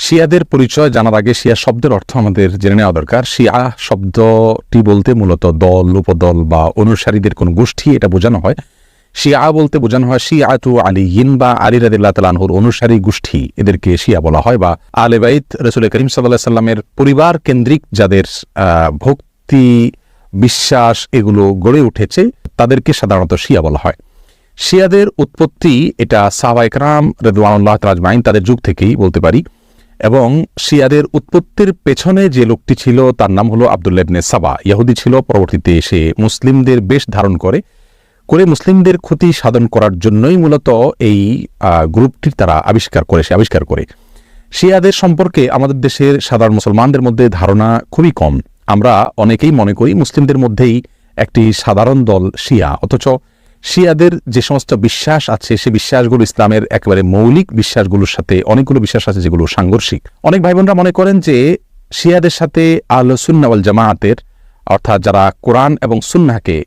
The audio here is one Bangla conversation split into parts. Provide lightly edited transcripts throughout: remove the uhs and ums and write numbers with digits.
শিয়াদের পরিচয় জানার আগে শিয়া শব্দের অর্থ আমাদের জেনে নেওয়া দরকার। শিয়া শব্দটি বলতে মূলত দল, উপদল বা অনুসারীদের কোন গোষ্ঠী এটা বোঝানো হয়। শিয়া বলতে বোঝানো হয় শিয়াতু আলিয়িন বা আলী রাদিয়াল্লাহু তাআলা আনহুর অনুসারী গোষ্ঠী, এদেরকে শিয়া বলা হয়। বা আলে বাইত রাসূল করিম সাল্লাল্লাহু আলাইহি সাল্লামের পরিবার কেন্দ্রিক যাদের ভক্তি বিশ্বাস এগুলো গড়ে উঠেছে তাদেরকে সাধারণত শিয়া বলা হয়। শিয়াদের উৎপত্তি এটা সাহাবায়ে কেরাম রাদিয়াল্লাহু তাআলা আজমাইন তাদের যুগ থেকেই বলতে পারি। এবং শিয়াদের উৎপত্তির পেছনে যে লোকটি ছিল তার নাম হলো আব্দুল্লাহ ইবনে সাবা। ইহুদি ছিল, পরবর্তীতে সে মুসলিমদের বেশ ধারণ করে মুসলিমদের ক্ষতি সাধন করার জন্যই মূলত এই গ্রুপটি তারা আবিষ্কার করে। শিয়াদের সম্পর্কে আমাদের দেশের সাধারণ মুসলমানদের মধ্যে ধারণা খুবই কম। আমরা অনেকেই মনে করি মুসলিমদের মধ্যেই একটি সাধারণ দল শিয়া, অথচ শিয়াদের যে সমস্ত বিশ্বাস আছে সে বিশ্বাসগুলো ইসলামের একেবারে মৌলিক বিশ্বাসগুলোর সাথে অনেকগুলো বিশ্বাস আছে যেগুলো সাংঘর্ষিক। অনেক ভাই বোনরা মনে করেন যে শিয়াদের সাথে আহলে সুন্নাহ ওয়াল জামাআতের অর্থাৎ যারা কোরআন এবং সুন্নাহকে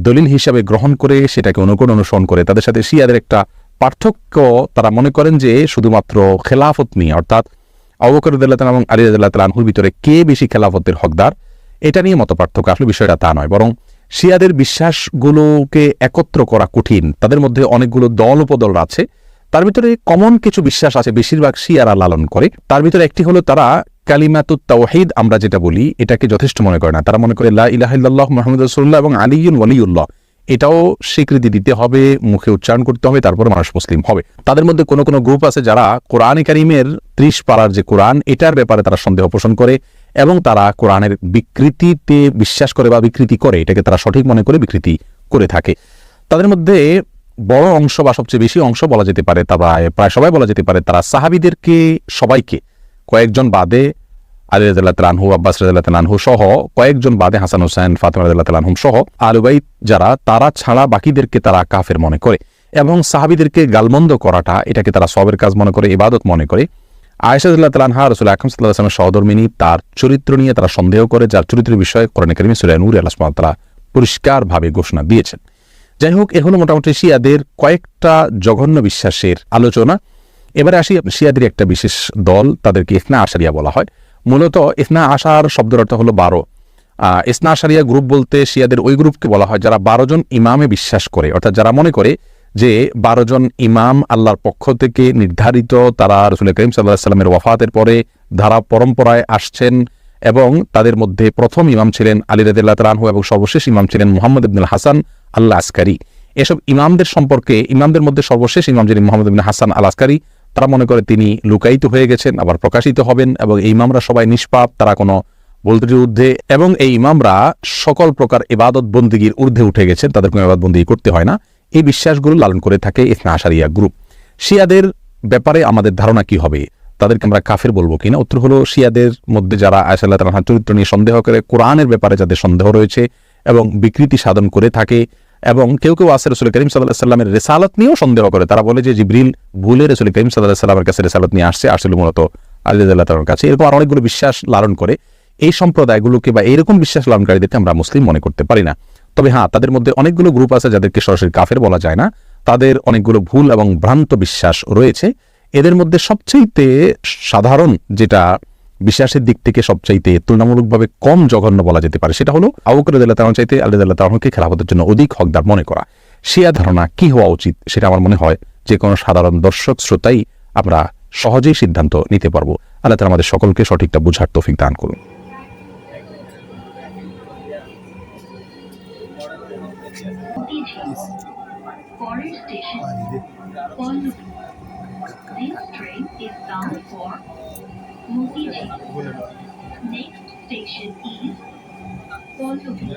দলিল হিসাবে গ্রহণ করে সেটাকে অনুসরণ করে তাদের সাথে শিয়াদের একটা পার্থক্য তারা মনে করেন যে শুধুমাত্র খেলাফত নিয়ে, অর্থাৎ আবু বকর রাদিয়াল্লাহু তাআলা এবং আলী রাদিয়াল্লাহু তাআলা আনহুর ভিতরে কে বেশি খেলাফতের হকদার এটা নিয়ে মত পার্থক্য। আসলে বিষয়টা তা নয়, বরং শিয়াদের বিশ্বাসগুলোকে একত্র করা কঠিন। তাদের মধ্যে অনেকগুলো দল উপদল আছে, তার ভিতরে কমন কিছু বিশ্বাস আছে বেশিরভাগ শিয়ারা লালন করে। তার ভিতরে একটি হলো তারা কালিমাতুত তাওহীদ আমরা যেটা বলি এটাকে যথেষ্ট মনে করে না। তারা মনে করে লা ইলাহা ইল্লাল্লাহ মুহাম্মাদুর রাসূলুল্লাহ এবং আলিয়ুন ওয়ালিউল্লাহ এটাও স্বীকৃতি দিতে হবে, মুখে উচ্চারণ করতে হবে, তারপরে মানুষ মুসলিম হবে। তাদের মধ্যে কোনো কোনো গ্রুপ আছে যারা কোরআনে কারিমের 30 পারার যে কোরআন এটার ব্যাপারে তারা সন্দেহ পোষণ করে এবং তারা কোরআনের বিকৃতিতে বিশ্বাস করে বা বিকৃতি করে, এটাকে তারা সঠিক মনে করে বিকৃতি করে থাকে। তাদের মধ্যে বড় অংশ বা সবচেয়ে বেশি অংশ বলা যেতে পারে, প্রায় সবাই বলা যেতে পারে তারা সাহাবীদেরকে সবাইকে, কয়েকজন বাদে আলী রাদিয়াল্লাহু তাআলা আনহু, আব্বাস রাদিয়াল্লাহু তাআলা আনহু সহ কয়েকজন বাদে হাসান হোসেন, ফাতেমা রাদিয়াল্লাহু তাআলা আনহুম সহ আহলে বাইত যারা তারা ছাড়া বাকিদেরকে তারা কাফের মনে করে এবং সাহাবীদেরকে গালমন্দ করাটা এটাকে তারা সওয়াবের কাজ মনে করে, ইবাদত মনে করে। আয়েশা রাদিয়াল্লাহু তাআলা আনহা রাসূল আকরাম সাল্লাল্লাহু আলাইহি ওয়াসাল্লামের সহধর্মিণী, তার চরিত্র নিয়ে তারা সন্দেহ করে, যার চরিত্রের বিষয়ে কোরআনে কারিমে সূরা নূরে আল্লাহ সুবহানাহু ওয়া তাআলা পরিষ্কারভাবে ঘোষণা দিয়েছেন। যাই হোক, এ হলো মোটামুটি শিয়াদের কয়েকটা জঘন্য বিশ্বাসের আলোচনা। এবারে আসি শিয়াদের একটা বিশেষ দল, তাদেরকে ইসনা আশারিয়া বলা হয়। মূলত ইসনা আশার শব্দের অর্থ হলো 12। ইসনা আশারিয়া গ্রুপ বলতে শিয়াদের ওই গ্রুপকে বলা হয় যারা 12 জন ইমামে বিশ্বাস করে, অর্থাৎ যারা মনে করে যে 12 জন ইমাম আল্লাহর পক্ষ থেকে নির্ধারিত, তারা রাসূল করিম সাল্লাল্লাহু আলাইহি ওয়াসাল্লামের ওয়াফাতের পরে ধারা পরম্পরায় আসছেন এবং তাদের মধ্যে প্রথম ইমাম ছিলেন আলী রাদিয়াল্লাহু তাআলা আনহু এবং সর্বশেষ ইমাম ছিলেন মুহাম্মদ ইবনুল হাসান আল আসকারী। এসব ইমামদের সম্পর্কে, ইমামদের মধ্যে সর্বশেষ ইমাম যিনি মুহাম্মদ ইবনে হাসান আল আসকারী, তারা মনে করে তিনি লুকায়িত হয়ে গেছেন, আবার প্রকাশিত হবেন এবং এই ইমামরা সবাই নিষ্পাপ, তারা কোনো বলতির ঊর্ধ্বে এবং এই ইমামরা সকল প্রকার ইবাদত বন্দেগীর ঊর্ধ্বে উঠে গেছেন, তাদের কোনো ইবাদত বন্দেগী করতে হয় না। এই বিশ্বাসগুলো লালন করে থাকে ইসনা আশারিয়া গ্রুপ। শিয়াদের ব্যাপারে আমাদের ধারণা কি হবে, তাদেরকে আমরা কাফের বলবো কিনা? উত্তর হলো শিয়াদের মধ্যে যারা আয়েশা রাদিয়াল্লাহু তাআলার চরিত্র নিয়ে সন্দেহ করে, কোরআনের ব্যাপারে যাদের সন্দেহ রয়েছে এবং বিকৃতি সাধন করে থাকে, এবং কেউ কেউ আছে রাসূল করিম সাল্লাল্লাহু আলাইহি ওয়াসাল্লামের রিসালাত নিয়েও সন্দেহ করে। তারা বলে যে জিবরিল ভুলে রাসূল করিম সাল্লাল্লাহু আলাইহি ওয়াসাল্লামের কাছে রিসালাত নিয়ে আসলে মূলত আলী রাদিয়াল্লাহু তাআলার কাছে। এরকম আর অনেকগুলো বিশ্বাস লালন করে। এই সম্প্রদায়গুলোকে বা এইরকম বিশ্বাস লালনকারীদেরকে আমরা মুসলিম মনে করতে পারি না। তবে হ্যাঁ, তাদের মধ্যে অনেকগুলো গ্রুপ আছে যাদেরকে সরাসরি কাফের বলা যায় না, তাদের অনেকগুলো ভুল এবং ভ্রান্ত বিশ্বাস রয়েছে। এদের মধ্যে সবচাইতে সাধারণ যেটা বিশ্বাসের দিক থেকে সবচাইতে তুলনামূলকভাবে কম জঘন্য বলা যেতে পারে সেটা হলো আবু বকর রাদিয়াল্লাহু তাআলা চাইতে আলী রাদিয়াল্লাহু তাআলাকে খেলাফতের জন্য অধিক হকদার মনে করা। শিয়া ধারণা কি হওয়া উচিত সেটা আমার মনে হয় যে কোনো সাধারণ দর্শক শ্রোতাই আমরা সহজেই সিদ্ধান্ত নিতে পারবো। আল্লাহ তাআলা আমাদের সকলকে সঠিকটা বুঝার তৌফিক দান করুন। This train is bound for Motiji. Next station is Pollubi.